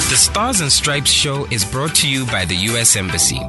The Stars and Stripes show is brought to you by the U.S. Embassy.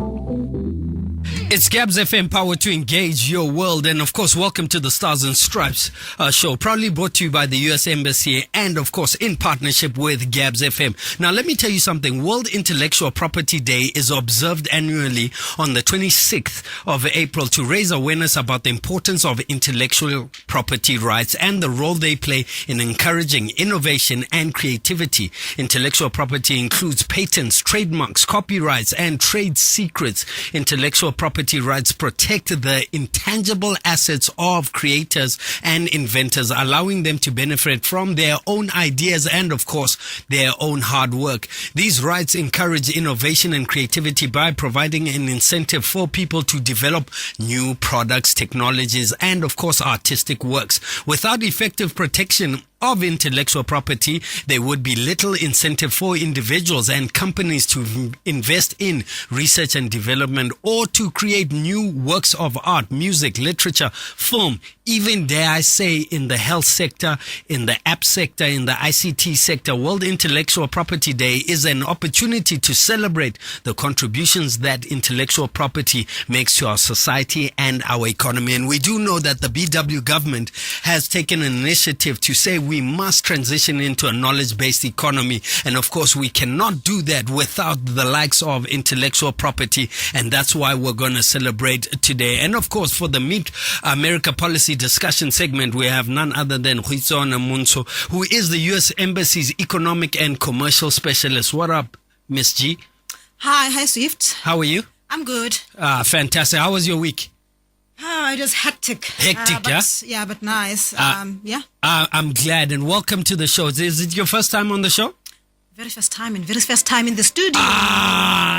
It's Gabs FM, power to engage your world. And of course, welcome to the Stars and Stripes show, proudly brought to you by the U.S. Embassy and of course in partnership with Gabs FM. Now, let me tell you something. World Intellectual Property Day is observed annually on the 26th of April to raise awareness about the importance of intellectual property rights and the role they play in encouraging innovation and creativity. Intellectual property includes patents, trademarks, copyrights, and trade secrets. Intellectual property rights protect the intangible assets of creators and inventors, allowing them to benefit from their own ideas and, of course, their own hard work. These rights encourage innovation and creativity by providing an incentive for people to develop new products, technologies, and, of course, artistic works. Without effective protection of intellectual property, there would be little incentive for individuals and companies to invest in research and development or to create new works of art, music, literature, film, even, dare I say, in the health sector, in the app sector, in the ICT sector. World Intellectual Property Day is an opportunity to celebrate the contributions that intellectual property makes to our society and our economy. And we do know that the BW government has taken an initiative to say we must transition into a knowledge-based economy. And of course, we cannot do that without the likes of intellectual property. And that's why we're going to celebrate today. And of course, for the Meet America Policy discussion segment, we have none other than Botswana, who is the U.S. Embassy's economic and commercial specialist. What up, Miss G? Hi, Swift. How are you? I'm good. Fantastic. How was your week? It was hectic. Hectic, yeah? Yeah, but nice. Yeah. I'm glad, and welcome to the show. Is it your first time on the show? Very first time in the studio.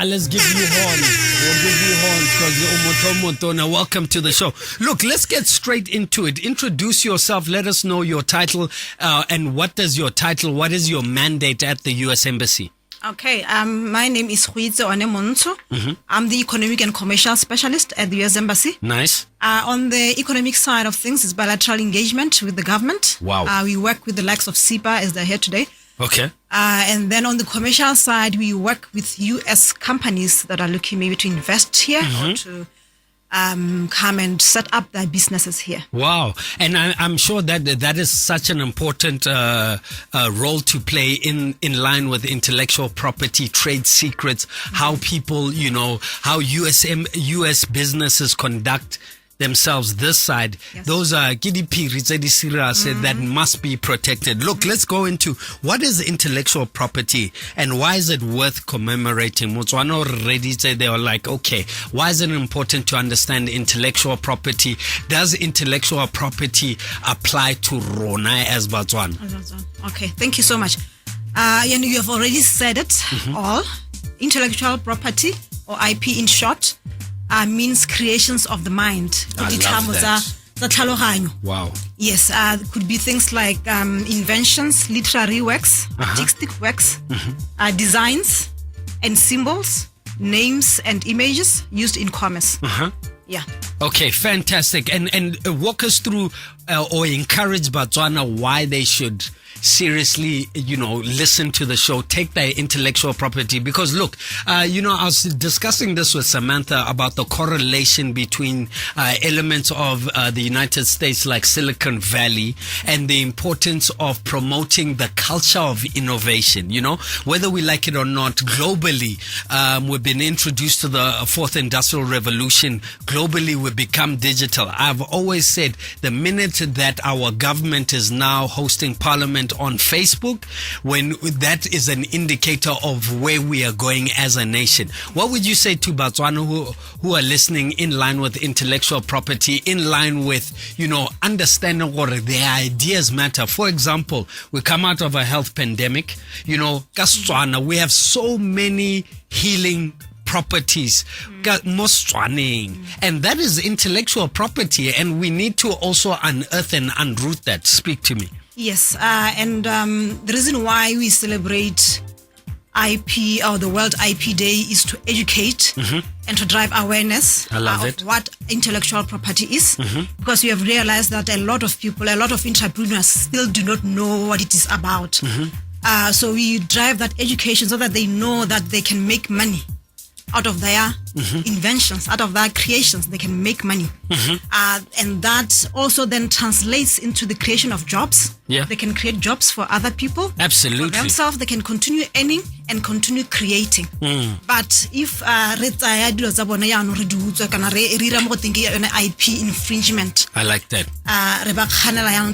Let's give you horns. We'll give you horns because you're welcome to the show. Look, let's get straight into it. Introduce yourself. Let us know your title and what is your mandate at the U.S. Embassy? Okay, my name is Huitze Onemonto. I'm the economic and commercial specialist at the U.S. Embassy. Nice. On the economic side of things, it's bilateral engagement with the government. Wow. We work with the likes of SIPA as they're here today. Okay. And then on the commercial side, we work with U.S. companies that are looking maybe to invest here or to come and set up their businesses here. Wow. And I'm sure that is such an important role to play in line with intellectual property, trade secrets, how people, how US businesses conduct themselves this side. Yes. Those are that must be protected. Look, let's go into what is intellectual property and why is it worth commemorating. Botswana already said they were like, okay, why is it important to understand intellectual property? Does intellectual property apply to Rona as Botswana? Okay, thank you so much. And you have already said it all. Intellectual property, or IP in short, means creations of the mind. I love that. Wow. Yes, could be things like inventions, literary works, artistic works, designs and symbols, names and images used in commerce. Yeah. Okay, fantastic. And walk us through or encourage Botswana why they should seriously, listen to the show, take their intellectual property. Because look, I was discussing this with Samantha about the correlation between elements of the United States like Silicon Valley and the importance of promoting the culture of innovation. Whether we like it or not, globally, we've been introduced to the fourth industrial revolution. Globally, we've become digital. I've always said the minute that our government is now hosting parliament on Facebook, when that is an indicator of where we are going as a nation. What would you say to Botswana who are listening in line with intellectual property, in line with, understanding what their ideas matter? For example, we come out of a health pandemic, Botswana, we have so many healing properties, and that is intellectual property, and we need to also unearth and unroot that. Speak to me. Yes, and the reason why we celebrate IP or the World IP Day is to educate and to drive awareness of what intellectual property is, because we have realized that a lot of people, a lot of entrepreneurs still do not know what it is about. So we drive that education so that they know that they can make money out of their inventions, out of their creations. They can make money. And that also then translates into the creation of jobs. Yeah. They can create jobs for other people. Absolutely. For themselves, they can continue earning and continue creating. But if IP infringement, I like that.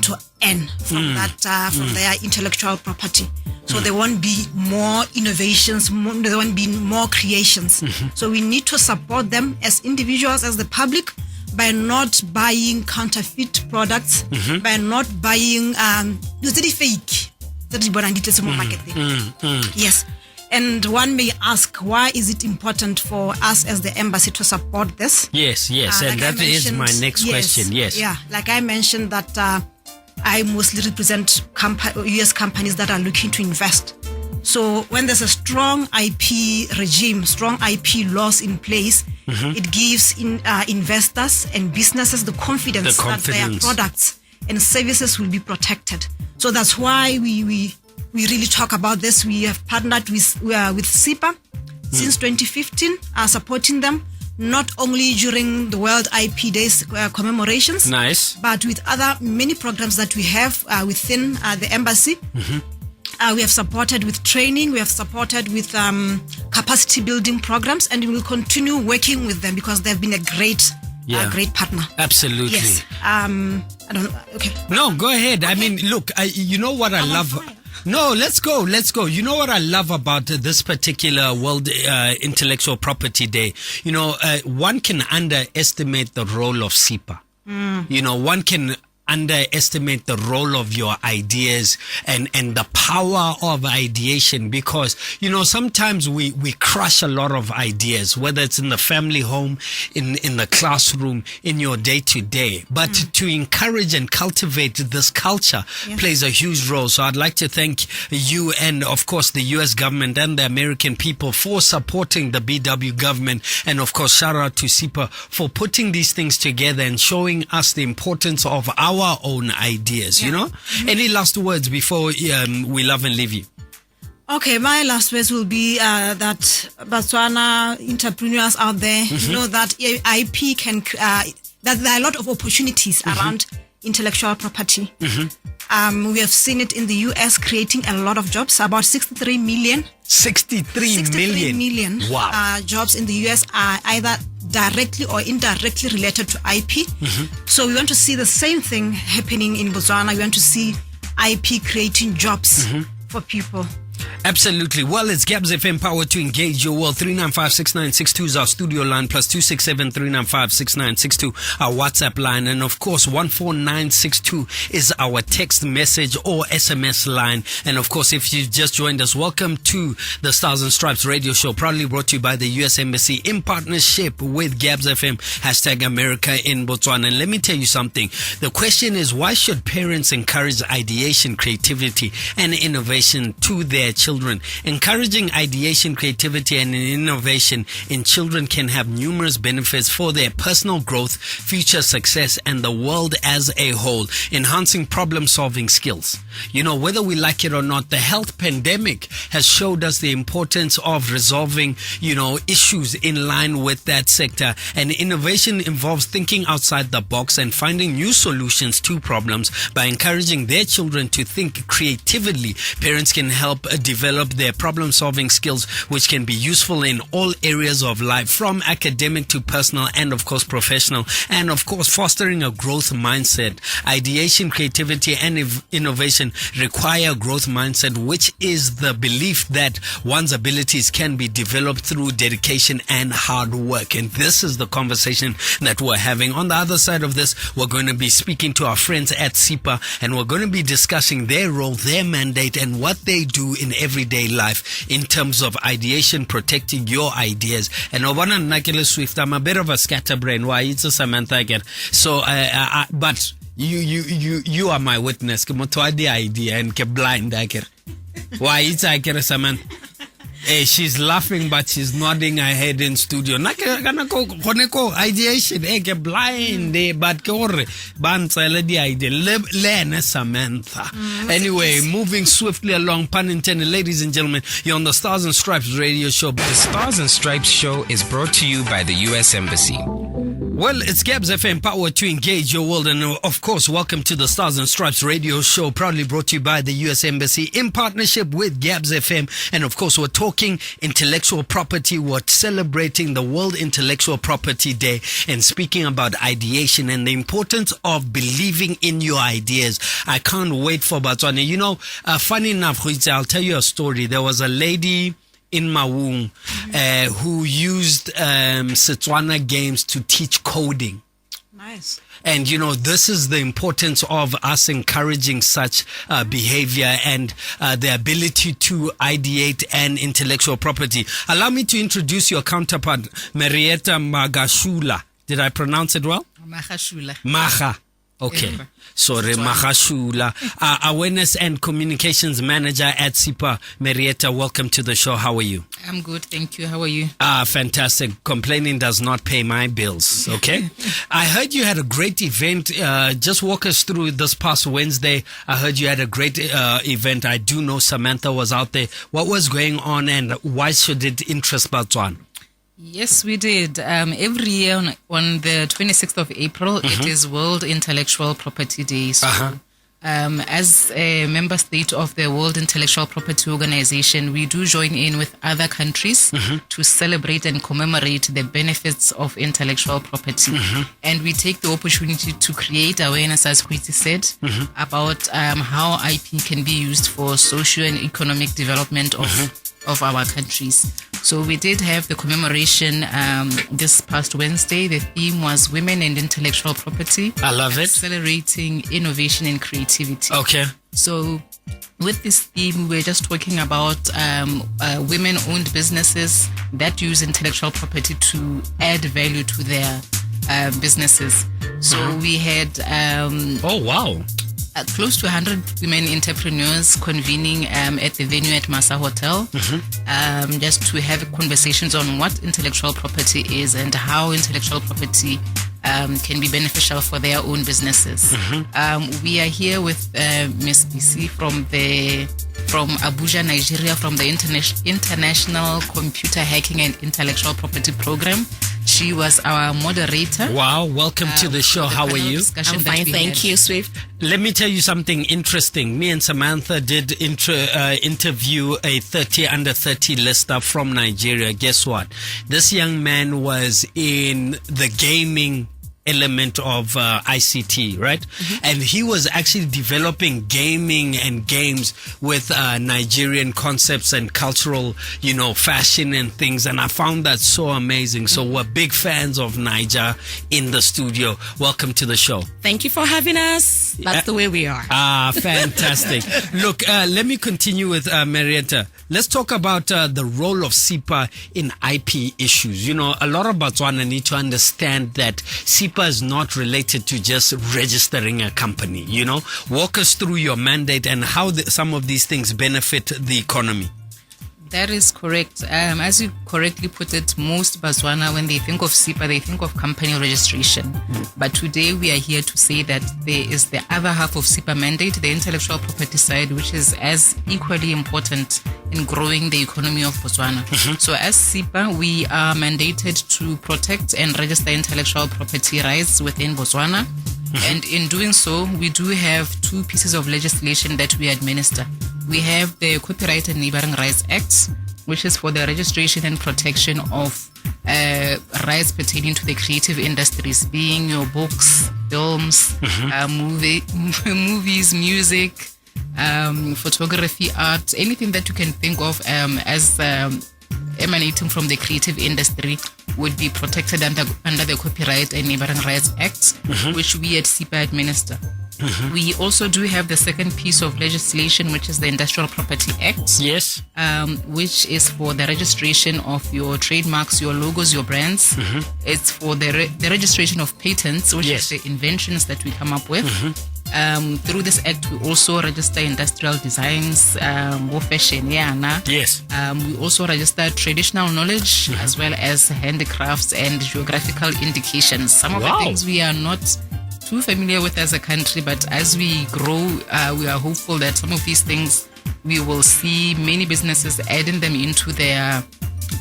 To earn from that from their intellectual property. So there won't be more innovations, there won't be more creations. So we need to support them as individuals, as the public, by not buying counterfeit products, by not buying fake. Yes. And one may ask, why is it important for us as the embassy to support this? Yes, and like that is my next question. Yes. Yeah, like I mentioned that I mostly represent US companies that are looking to invest. So when there's a strong IP regime, strong IP laws in place, it gives investors and businesses the confidence that their products and services will be protected. So that's why we really talk about this. We have partnered with SIPA since 2015, supporting them not only during the World IP Days commemorations, but with other many programs that we have within the embassy. We have supported with training, we have supported with capacity building programs, and we will continue working with them because they've been a great partner. Absolutely. Yes. I don't. Okay. No, go ahead. I mean, look, you know what I love. No, let's go. You know what I love about this particular World Intellectual Property Day? You know, one can underestimate the role of SIPA. You know, one can underestimate the role of your ideas and the power of ideation, because, you know, sometimes we crush a lot of ideas, whether it's in the family home, in the classroom, in your day to day. But to encourage and cultivate this culture plays a huge role. So I'd like to thank you and, of course, the US government and the American people for supporting the BW government. And, of course, shout out to SIPA for putting these things together and showing us the importance of our own ideas, you know? Any last words before we love and leave you? Okay, my last words will be that Botswana entrepreneurs out there know that IP can, that there are a lot of opportunities around intellectual property. We have seen it in the US creating a lot of jobs, about 63 million. 63 million wow. Jobs in the US are either directly or indirectly related to IP. So we want to see the same thing happening in Botswana. We want to see IP creating jobs for people. Absolutely. Well, it's Gabs FM, power to engage your world. 395-6962 is our studio line, plus 267-395-6962 our WhatsApp line, and of course 14962 is our text message or SMS line. And of course, if you've just joined us, welcome to the Stars and Stripes radio show, proudly brought to you by the US Embassy in partnership with Gabs FM, #America in Botswana. And let me tell you something. The question is, why should parents encourage ideation, creativity, and innovation to their children? Encouraging ideation, creativity, and innovation in children can have numerous benefits for their personal growth, future success, and the world as a whole. Enhancing problem-solving skills. You know, whether we like it or not, the health pandemic has showed us the importance of resolving, you know, issues in line with that sector. And innovation involves thinking outside the box and finding new solutions to problems. By encouraging their children to think creatively, parents can help develop their problem-solving skills, which can be useful in all areas of life, from academic to personal and, of course, professional. And, of course, fostering a growth mindset. Ideation, creativity, and innovation require a growth mindset, which is the belief that one's abilities can be developed through dedication and hard work. And this is the conversation that we're having. On the other side of this, we're going to be speaking to our friends at SIPA, and we're going to be discussing their role, their mandate, and what they do in everyday life in terms of ideation, protecting your ideas. And Swift, I'm a bit of a scatterbrain. Why it's a Samantha again. So, but you are my witness. The idea and blind. Why it's a Samantha. She's laughing, but she's nodding her head in studio. Ideation, blind, but Samantha. Anyway, moving swiftly along, pun intended, ladies and gentlemen, you're on the Stars and Stripes radio show. The Stars and Stripes show is brought to you by the U.S. Embassy. Well, it's Gabs FM, power to engage your world. And of course, welcome to the Stars and Stripes radio show, proudly brought to you by the U.S. Embassy in partnership with Gabs FM. And of course, we're talking intellectual property. We're celebrating the World Intellectual Property Day and speaking about ideation and the importance of believing in your ideas. I can't wait for Botswana. You know, funny enough, I'll tell you a story. There was a lady in Maung who used Setswana games to teach coding. Nice. And, you know, this is the importance of us encouraging such behavior and the ability to ideate and intellectual property. Allow me to introduce your counterpart, Marietta Magashula. Did I pronounce it well? Maga. Okay. Sorry, Mahashula. Awareness and Communications Manager at SIPA. Marietta, welcome to the show. How are you? I'm good, thank you. How are you? Fantastic. Complaining does not pay my bills, okay? I heard you had a great event. Just walk us through this past Wednesday. I heard you had a great event. I do know Samantha was out there. What was going on and why should it interest Botswana? Yes, we did. Every year on the 26th of April, it is World Intellectual Property Day. So, as a member state of the World Intellectual Property Organization, we do join in with other countries to celebrate and commemorate the benefits of intellectual property. And we take the opportunity to create awareness, as Kwiti said, about how IP can be used for socio and economic development of our countries. So we did have the commemoration this past Wednesday. The theme was Women and Intellectual Property. I love it. Accelerating innovation and creativity. Okay. So with this theme, we're just talking about women-owned businesses that use intellectual property to add value to their businesses. So we had... oh, wow. Close to 100 women entrepreneurs convening at the venue at Masa Hotel, just to have conversations on what intellectual property is and how intellectual property can be beneficial for their own businesses. We are here with Ms. BC from Abuja, Nigeria, from the International Computer Hacking and Intellectual Property Program. She was our moderator. Wow, welcome to the show. How are you? I'm fine, thank you, Swift. Let me tell you something interesting. Me and Samantha did interview a under 30 lister from Nigeria. Guess what? This young man was in the gaming element of ICT, right? And he was actually developing gaming and games with Nigerian concepts and cultural, you know, fashion and things. And I found that so amazing. So we're big fans of Niger in the studio. Welcome to the show. Thank you for having us. That's the way we are. Fantastic. Look, let me continue with Marietta. Let's talk about the role of SIPA in IP issues. You know, a lot of Botswana need to understand that SIPA is not related to just registering a company. You know, walk us through your mandate and how some of these things benefit the economy. That is correct. As you correctly put it, most Botswana, when they think of SIPA, they think of company registration. But today we are here to say that there is the other half of SIPA mandate, the intellectual property side, which is as equally important in growing the economy of Botswana. So as SIPA, we are mandated to protect and register intellectual property rights within Botswana. And in doing so, we do have two pieces of legislation that we administer. We have the Copyright and Neighboring Rights Act, which is for the registration and protection of rights pertaining to the creative industries, being your books, films, movies, music, photography, art, anything that you can think of as emanating from the creative industry would be protected under the Copyright and Neighboring Rights Act, which we at SIPA administer. We also do have the second piece of legislation, which is the Industrial Property Act. Yes. Which is for the registration of your trademarks, your logos, your brands. It's for the registration of patents, which is the inventions that we come up with. Through this act, we also register industrial designs, fashion, Yes. We also register traditional knowledge as well as handicrafts and geographical indications. Some of the things we are not too familiar with as a country, but as we grow, we are hopeful that some of these things we will see many businesses adding them into their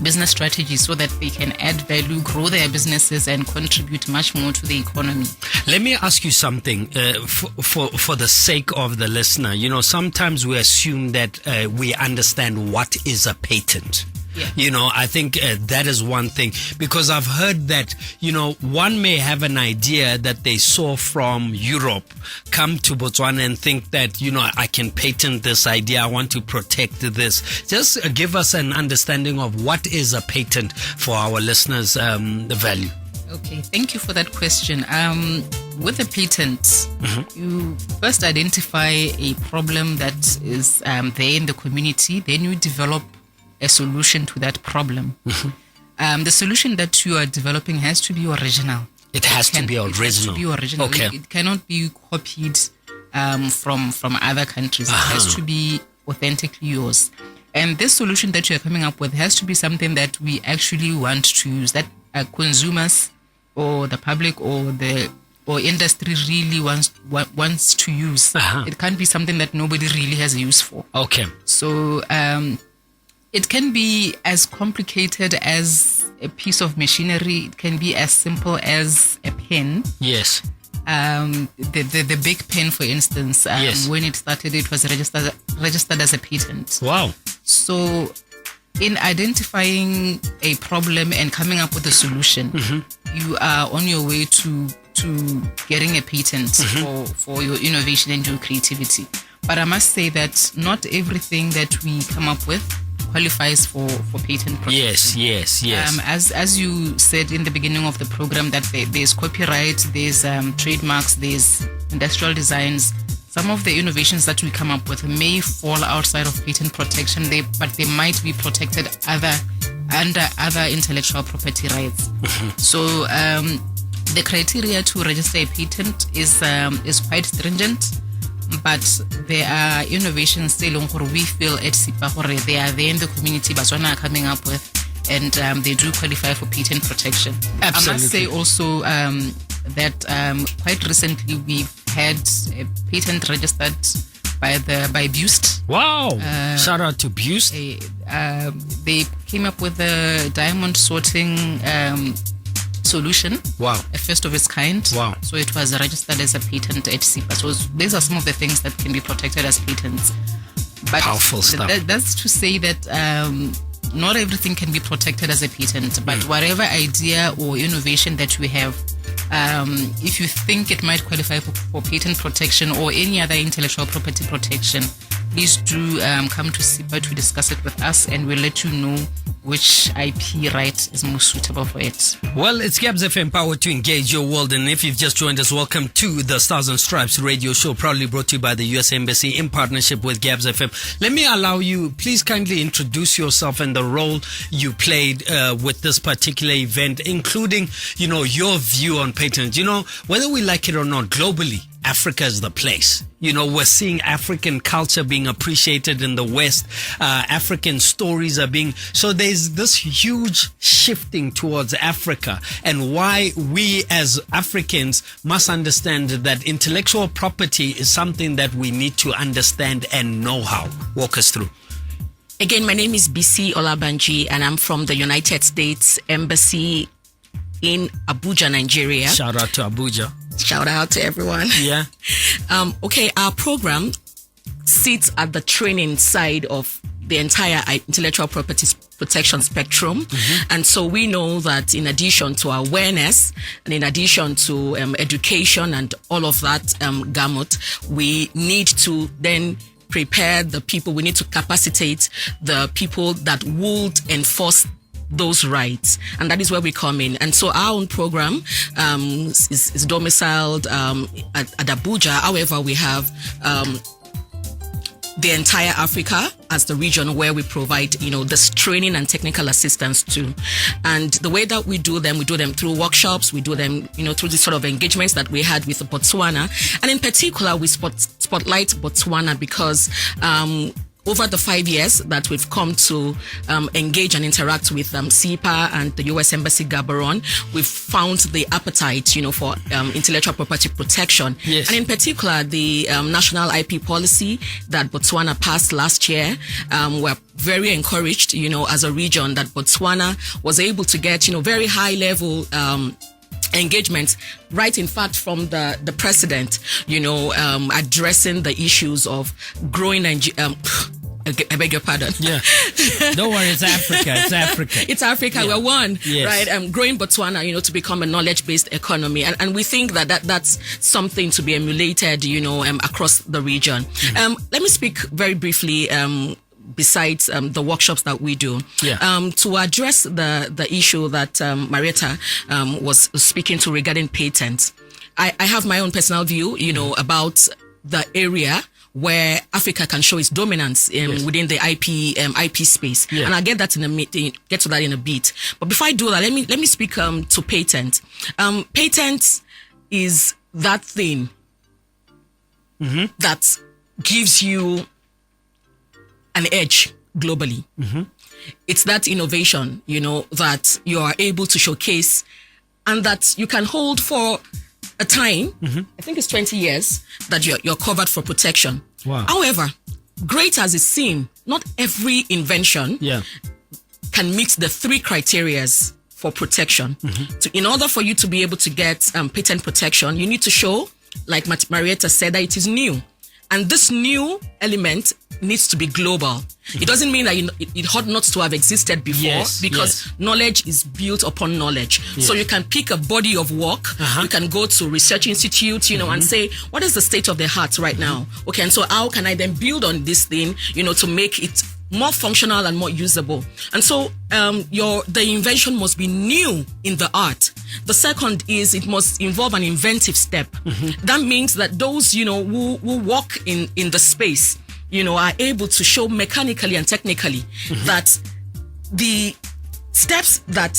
business strategy so that they can add value, grow their businesses, and contribute much more to the economy. Let me ask you something for the sake of the listener. You know, sometimes we assume that we understand what is a patent. Yeah. You know, I think that is one thing, because I've heard that, you know, one may have an idea that they saw from Europe, come to Botswana and think that, you know, I can patent this idea, I want to protect this. Just give us an understanding of what is a patent for our listeners' value. Okay, thank you for that question. With a patent, you first identify a problem that is there in the community, then you develop a solution to that problem. The solution that you are developing has to be original. It has to be original. It has to be original. Okay. It cannot be copied from other countries. It has to be authentically yours. And this solution that you're coming up with has to be something that we actually want to use, that consumers or the public or industry really wants to use. It can't be something that nobody really has a use for. Okay. So it can be as complicated as a piece of machinery. It can be as simple as a pen. Yes. The big pen, for instance, yes. When it started, it was registered as a patent. Wow. So in identifying a problem and coming up with a solution, you are on your way to getting a patent for your innovation and your creativity. But I must say that not everything that we come up with qualifies for patent protection. Yes. As you said in the beginning of the program, that there's copyright, there's trademarks, there's industrial designs. Some of the innovations that we come up with may fall outside of patent protection, but they might be protected under other intellectual property rights. So the criteria to register a patent is quite stringent. But there are innovations still we feel at SIPA they are there in the community, Botswana are coming up with, and they do qualify for patent protection. Absolutely. I must say also that quite recently we've had a patent registered by Bust. Wow! Shout out to Bust. They came up with a diamond sorting solution. Wow. A first of its kind. Wow. So it was registered as a patent at SIPA. So these are some of the things that can be protected as patents. But powerful stuff. That's to say that not everything can be protected as a patent, but whatever idea or innovation that we have, if you think it might qualify for patent protection or any other intellectual property protection, please do come to SIPA to discuss it with us, and we'll let you know which IP right is most suitable for it. Well, it's Gabs FM, power to engage your world. And if you've just joined us, welcome to the Stars and Stripes radio show, proudly brought to you by the US Embassy in partnership with Gabs FM. Let me allow you, please kindly introduce yourself and the role you played with this particular event, including, you know, your view on patents. You know, whether we like it or not, globally, Africa is the place. You know, we're seeing African culture being appreciated in the West. African stories are being... So there's this huge shifting towards Africa, and why we as Africans must understand that intellectual property is something that we need to understand and know how. Walk us through. Again, my name is BC Olabanji, and I'm from the United States Embassy in Abuja, Nigeria. Shout out to Abuja. Shout out to everyone. Yeah. Okay, our program sits at the training side of the entire intellectual property protection spectrum. And so we know that in addition to awareness and in addition to education and all of that gamut, we need to then prepare the people, we need to capacitate the people that would enforce those rights, and that is where we come in. And so our own program is domiciled at Abuja. However, we have the entire Africa as the region where we provide, this training and technical assistance to. And the way that we do them through workshops, we do them, through the sort of engagements that we had with Botswana. And in particular, we spotlight Botswana because, over the 5 years that we've come to engage and interact with SIPA and the U.S. Embassy Gaborone, we've found the appetite, for intellectual property protection. Yes. And in particular, the national IP policy that Botswana passed last year, we're very encouraged, as a region that Botswana was able to get, very high level engagement, right, in fact, from the president, addressing the issues of growing I beg your pardon. Yeah. Don't worry, it's Africa. It's Africa. Yeah. We're one, yes. right? Growing Botswana, to become a knowledge-based economy. And we think that's something to be emulated, across the region. Mm-hmm. Let me speak very briefly, besides the workshops that we do, to address the issue that Marietta was speaking to regarding patents. I have my own personal view, about the area where Africa can show its dominance within the IP space, and I'll get to that in a bit. But before I do that, let me speak to patent. Patent is that thing that gives you an edge globally. It's that innovation, that you are able to showcase and that you can hold for a time, I think it's 20 years, that you're covered for protection. Wow. However, great as it seems, not every invention can meet the 3 criterias for protection. So in order for you to be able to get patent protection, you need to show, like Marietta said, that it is new. And this new element needs to be global. It doesn't mean that it ought not to have existed before, because knowledge is built upon knowledge. So you can pick a body of work, you can go to research institute, and say, what is the state of the art right now? Okay, and so how can I then build on this thing, to make it more functional and more usable? And so the invention must be new in the art. The second is it must involve an inventive step. That means that those who work in the space are able to show mechanically and technically that the steps that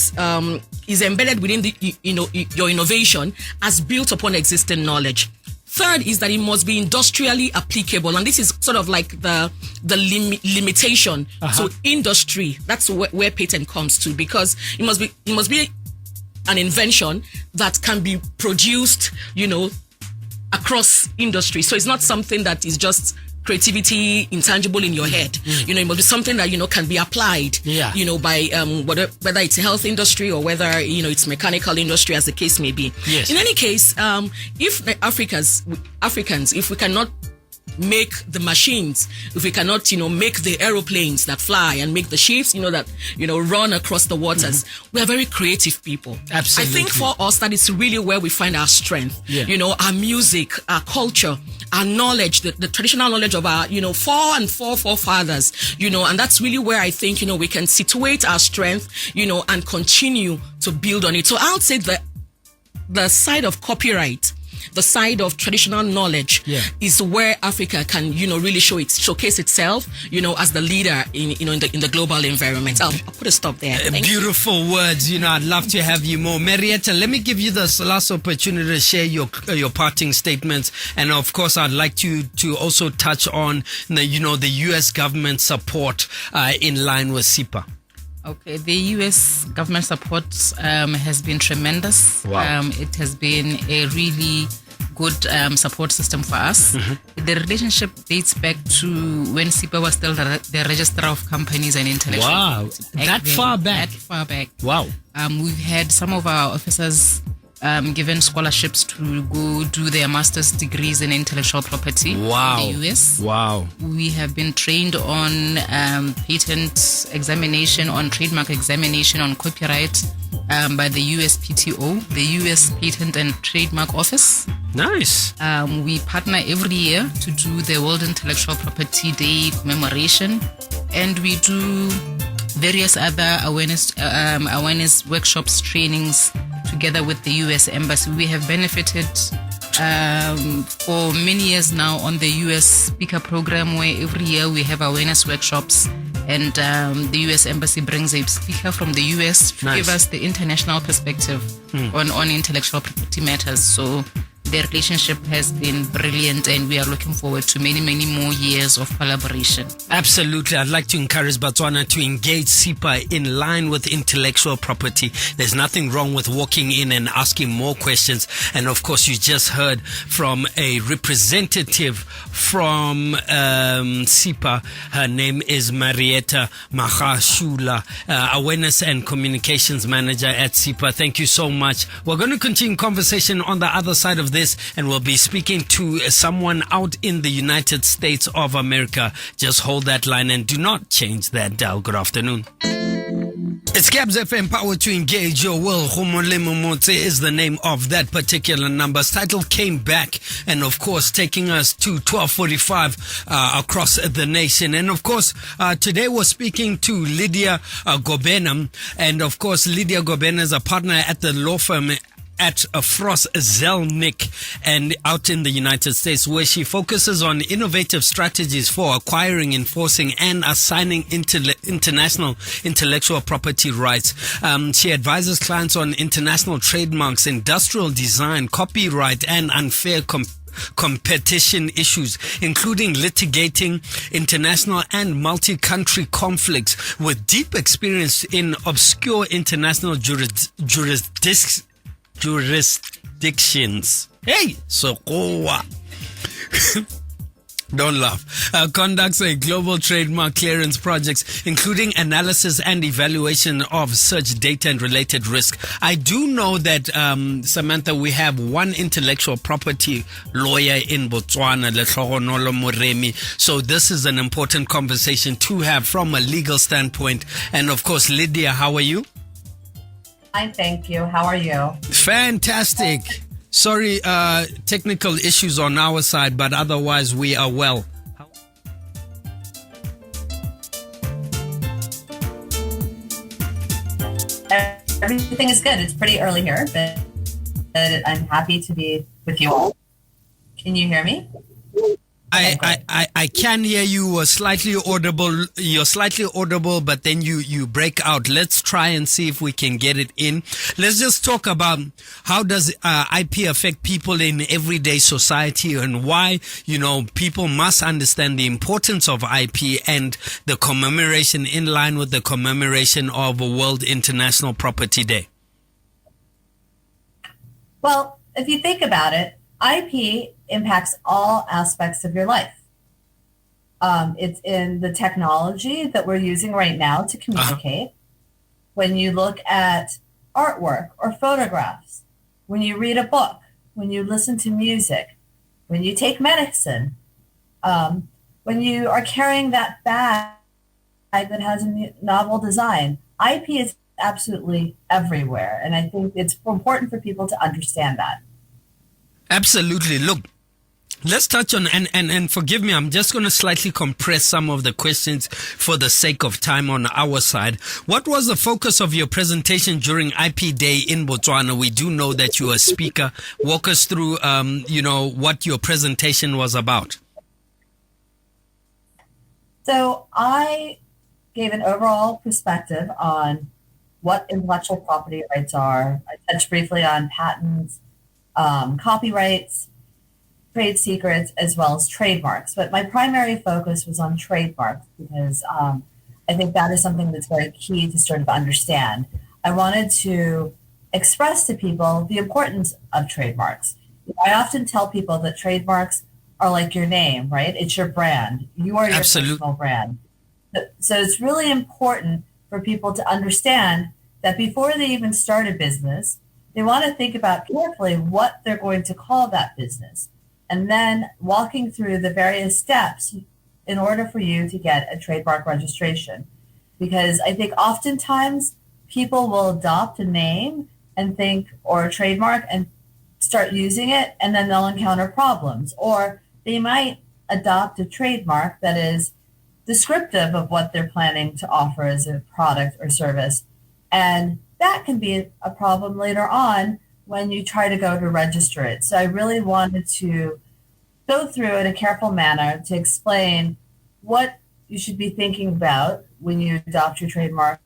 is embedded within your innovation has built upon existing knowledge. Third is that it must be industrially applicable, and this is sort of like the limitation to industry. That's where patent comes to, because it must be an invention that can be produced, across industry. So it's not something that is just creativity intangible in your head. It must be something that can be applied. By whether it's a health industry or whether it's mechanical industry, as the case may be. Yes. In any case, if the Africans, if we cannot make the machines, if we cannot make the aeroplanes that fly and make the ships that run across the waters, we are very creative people. Absolutely. I think for us that is really where we find our strength. Our music, our culture, our knowledge, the traditional knowledge of our forefathers, and that's really where I think we can situate our strength, and continue to build on it. So I would say that the side of copyright, the side of traditional knowledge, is where Africa can, really showcase itself, as the leader in the global environment. I'll put a stop there. Beautiful words. I'd love to have you more. Marietta, let me give you this last opportunity to share your parting statements. And of course, I'd like to also touch on the U.S. government support in line with SIPA. Okay, the U.S. government support has been tremendous. Wow. It has been a really good support system for us. The relationship dates back to when SIPA was still the registrar of companies and intellectual property. That far back? That far back. Wow. We've had some of our officers given scholarships to go do their master's degrees in intellectual property in the US. Wow. We have been trained on patent examination, on trademark examination, on copyright by the USPTO, the US Patent and Trademark Office. Nice. We partner every year to do the World Intellectual Property Day commemoration, and we do various other awareness workshops, trainings together with the US Embassy. We have benefited for many years now on the US speaker program, where every year we have awareness workshops, and the US Embassy brings a speaker from the US to give us the international perspective on intellectual property matters. So the relationship has been brilliant, and we are looking forward to many, many more years of collaboration. Absolutely. I'd like to encourage Botswana to engage SIPA in line with intellectual property. There's nothing wrong with walking in and asking more questions. And of course, you just heard from a representative from SIPA. Her name is Marietta Magashula, Awareness and Communications Manager at SIPA. Thank you so much. We're going to continue conversation on the other side of this, and we'll be speaking to someone out in the United States of America. Just hold that line and do not change that dial. Good afternoon. It's Gabs FM, power to engage your world. Homolemo is the name of that particular number. Title came back, and of course taking us to 12:45 across the nation. And of course today we're speaking to Lydia Gobena, and of course Lydia Gobena is a partner at the law firm at Frost Zelnick and out in the United States, where she focuses on innovative strategies for acquiring, enforcing, and assigning international intellectual property rights. She advises clients on international trademarks, industrial design, copyright, and unfair competition issues, including litigating international and multi-country conflicts, with deep experience in obscure international jurisdictions. Hey, Sokoa. Don't laugh. Conducts a global trademark clearance projects, including analysis and evaluation of such data and related risk. I do know that, Samantha, we have one intellectual property lawyer in Botswana, Letlogonolo Moremi. So this is an important conversation to have from a legal standpoint. And of course, Lydia, how are you? Fine, thank you. How are you? Fantastic. Sorry, technical issues on our side, but otherwise we are well. Everything is good. It's pretty early here, but I'm happy to be with you all. Can you hear me? I can hear you. Slightly audible. You're slightly audible, but then you break out. Let's try and see if we can get it in. Let's just talk about how does IP affect people in everyday society, and why, people must understand the importance of IP and the commemoration in line with the commemoration of World International Property Day. Well, if you think about it, IP impacts all aspects of your life. It's in the technology that we're using right now to communicate. When you look at artwork or photographs, when you read a book, when you listen to music, when you take medicine, when you are carrying that bag that has a novel design, IP is absolutely everywhere. And I think it's important for people to understand that. Absolutely. Look, let's touch on, and forgive me, I'm just going to slightly compress some of the questions for the sake of time on our side. What was the focus of your presentation during IP Day in Botswana? We do know that you're a speaker. Walk us through, what your presentation was about. So I gave an overall perspective on what intellectual property rights are. I touched briefly on patents, copyrights, trade secrets, as well as trademarks. But my primary focus was on trademarks because I think that is something that's very key to sort of understand. I wanted to express to people the importance of trademarks. I often tell people that trademarks are like your name, right? It's your brand. You are your personal brand. So it's really important for people to understand that before they even start a business, they want to think about carefully what they're going to call that business, and then walking through the various steps in order for you to get a trademark registration. Because I think oftentimes people will adopt a name and think, or a trademark, and start using it, and then they'll encounter problems. Or they might adopt a trademark that is descriptive of what they're planning to offer as a product or service. And that can be a problem later on when you try to go to register it. So I really wanted to go through in a careful manner to explain what you should be thinking about when you adopt your trademark,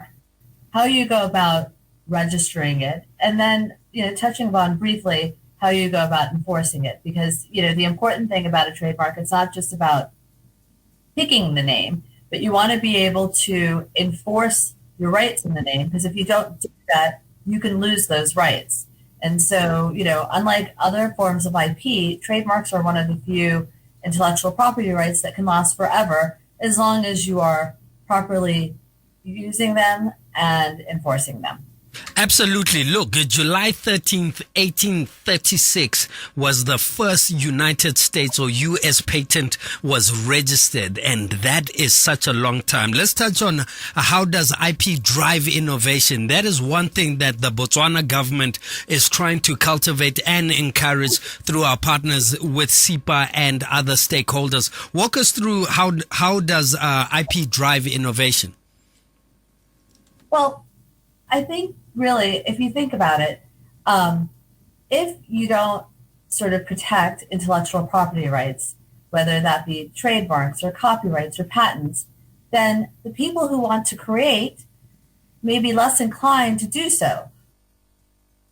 how you go about registering it, and then, touching upon briefly how you go about enforcing it. Because, the important thing about a trademark, it's not just about picking the name, but you want to be able to enforce your rights in the name, because if you don't do that, you can lose those rights. And so, unlike other forms of IP, trademarks are one of the few intellectual property rights that can last forever as long as you are properly using them and enforcing them. Absolutely. Look, July 13th, 1836 was the first United States or U.S. patent was registered, and that is such a long time. Let's touch on how does IP drive innovation. That is one thing that the Botswana government is trying to cultivate and encourage through our partners with SIPA and other stakeholders. Walk us through how does IP drive innovation? Well, I think really, if you think about it, if you don't sort of protect intellectual property rights, whether that be trademarks or copyrights or patents, then the people who want to create may be less inclined to do so.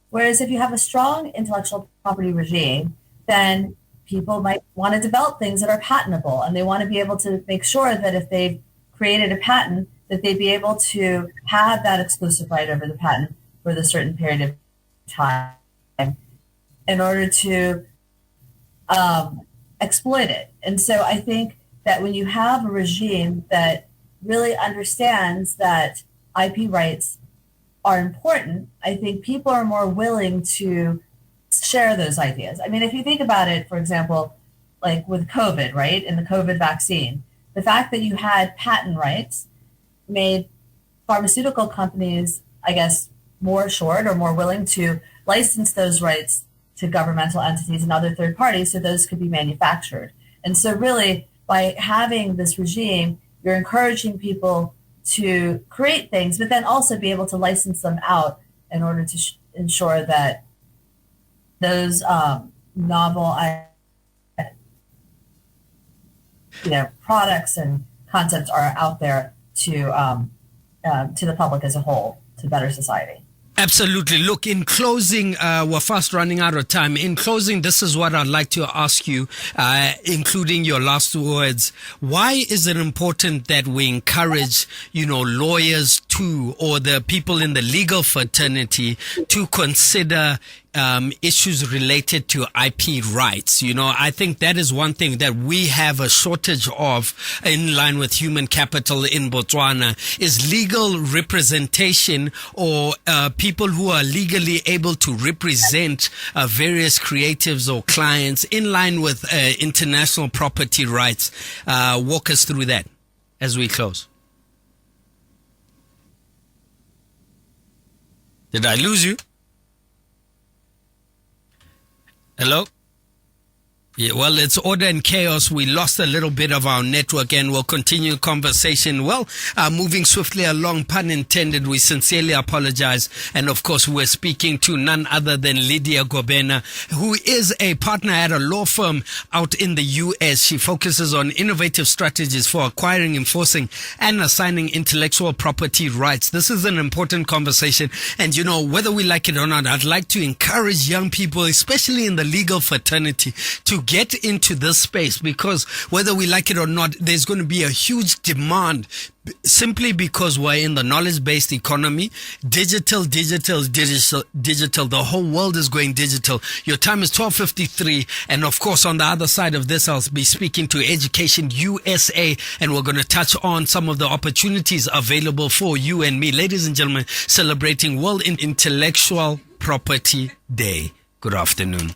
Whereas if you have a strong intellectual property regime, then people might want to develop things that are patentable, and they want to be able to make sure that if they've created a patent, that they'd be able to have that exclusive right over the patent for the certain period of time in order to exploit it. And so I think that when you have a regime that really understands that IP rights are important, I think people are more willing to share those ideas. I mean, if you think about it, for example, like with COVID, right, in the COVID vaccine, the fact that you had patent rights made pharmaceutical companies, I guess, more assured or more willing to license those rights to governmental entities and other third parties so those could be manufactured. And so really, by having this regime, you're encouraging people to create things, but then also be able to license them out in order to ensure that those novel products and concepts are out there to the public as a whole, to better society. Absolutely. Look, in closing, we're fast running out of time. In closing, this is what I'd like to ask you, including your last words. Why is it important that we encourage, lawyers or the people in the legal fraternity to consider issues related to IP rights? I think that is one thing that we have a shortage of in line with human capital in Botswana is legal representation or people who are legally able to represent various creatives or clients in line with international property rights. Walk us through that as we close. Did I lose you? Hello? Yeah, well, it's order and chaos. We lost a little bit of our network and we'll continue conversation. Well, moving swiftly along, pun intended, we sincerely apologize. And of course, we're speaking to none other than Lydia Gobena, who is a partner at a law firm out in the U.S. She focuses on innovative strategies for acquiring, enforcing, and assigning intellectual property rights. This is an important conversation. And, whether we like it or not, I'd like to encourage young people, especially in the legal fraternity, to get into this space, because whether we like it or not, there's going to be a huge demand simply because we're in the knowledge-based economy. Digital. The whole world is going digital. Your time is 12:53. And of course, on the other side of this, I'll be speaking to Education USA, and we're going to touch on some of the opportunities available for you and me. Ladies and gentlemen, celebrating World Intellectual Property Day. Good afternoon.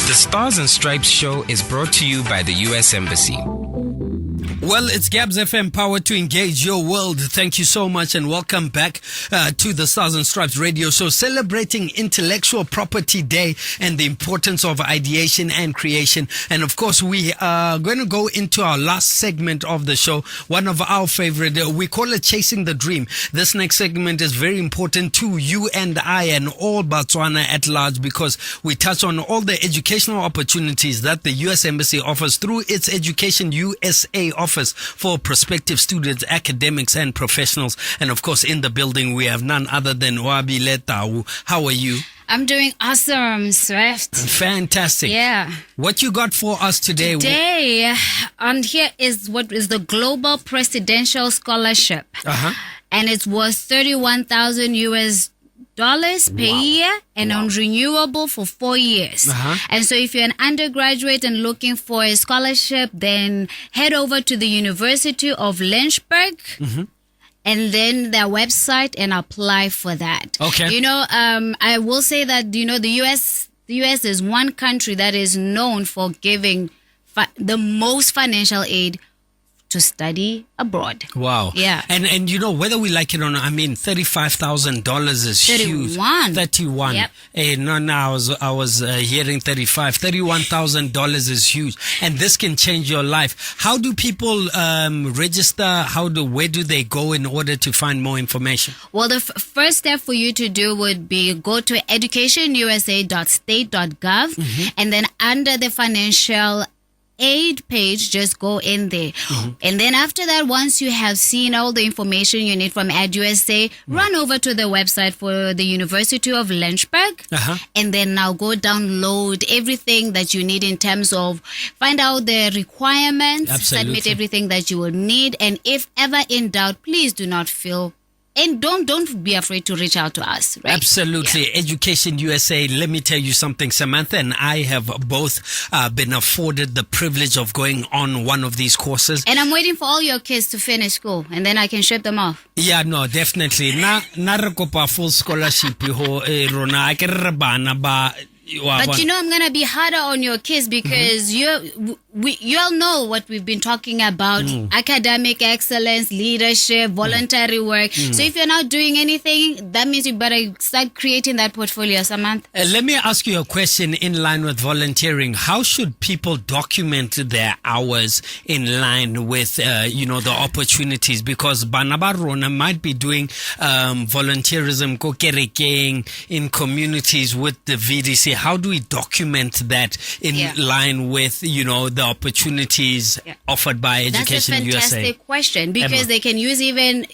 The Stars and Stripes show is brought to you by the U.S. Embassy. Well, it's Gabs FM, power to engage your world. Thank you so much and welcome back to the Stars and Stripes radio show, celebrating Intellectual Property Day and the importance of ideation and creation. And of course, we are going to go into our last segment of the show, one of our favorite. We call it Chasing the Dream. This next segment is very important to you and I and all Botswana at large, because we touch on all the educational opportunities that the U.S. Embassy offers through its Education USA office for prospective students, academics and professionals. And of course, in the building, we have none other than Wabi Letau. How are you? I'm doing awesome, Swift. Fantastic. Yeah. What you got for us today? Today, on here is what is the Global Presidential Scholarship. And it was 31,000 US dollars per year and on renewable for 4 years. And so if you're an undergraduate and looking for a scholarship, then head over to the University of Lynchburg and then their website and apply for that. Okay. You know, I will say that, you know, the US is one country that is known for giving the most financial aid to study abroad. Wow. Yeah. And you know, whether we like it or not, I mean, $35,000 is 31. Huge. 31. Yep. I was hearing 35. $31,000 is huge. And this can change your life. How do people register? Where do they go in order to find more information? Well, the first step for you to do would be go to educationusa.state.gov and then under the financial aid page, just go in there. And then after that, once you have seen all the information you need from EdUSA, run over to the website for the University of Lynchburg and then now go download everything that you need in terms of find out the requirements, submit everything that you will need, and if ever in doubt, please do not feel and don't be afraid to reach out to us. Right? Absolutely. Yeah. Education USA. Let me tell you something. Samantha and I have both been afforded the privilege of going on one of these courses. And I'm waiting for all your kids to finish school and then I can ship them off. Yeah, no, definitely. Na rekopa full scholarship ho rona I can rabana ba. But you know, I'm going to be harder on your kids because you all know what we've been talking about, academic excellence, leadership, voluntary work. So if you're not doing anything, that means you better start creating that portfolio, Samantha. Let me ask you a question in line with volunteering. How should people document their hours in line with, the opportunities? Because Banabarona might be doing volunteerism, kokerekeng in communities with the VDC. How do we document that in line with, the opportunities offered by Education USA? That's a fantastic question because they can use even,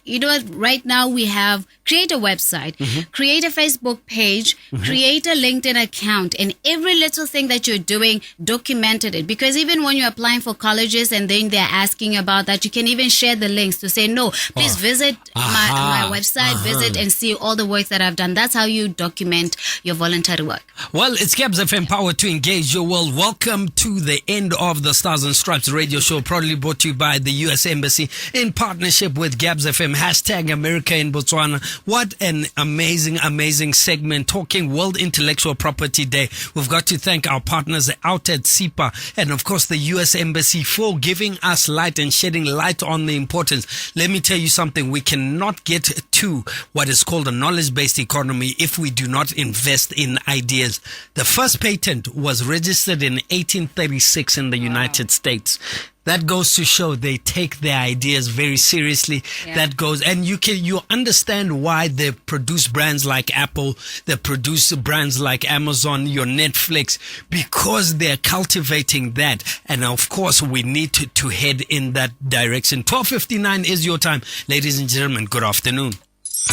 right now we have create a website, create a Facebook page, create a LinkedIn account, and every little thing that you're doing, documented it. Because even when you're applying for colleges and then they're asking about that, you can even share the links to say, no, please visit my website, visit and see all the work that I've done. That's how you document your voluntary work. Well, it's Gabs FM, power to engage your world. Welcome to the end of the Stars and Stripes radio show, proudly brought to you by the U.S. Embassy in partnership with Gabs FM, hashtag America in Botswana. What an amazing segment talking World Intellectual Property Day. We've got to thank our partners out at SIPA and of course the U.S. Embassy for giving us light and shedding light on the importance. Let me tell you something. We cannot get to what is called a knowledge-based economy if we do not invest in ideas. The first patent was registered in 1836 in the United States. That goes to show they take their ideas very seriously. That goes, and you understand why they produce brands like Apple, they produce brands like Amazon, your Netflix, because they're cultivating that. And of course, we need to head in that direction. 12:59 is your time. Ladies and gentlemen, good afternoon.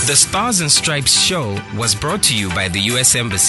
The Stars and Stripes show was brought to you by the U.S. Embassy.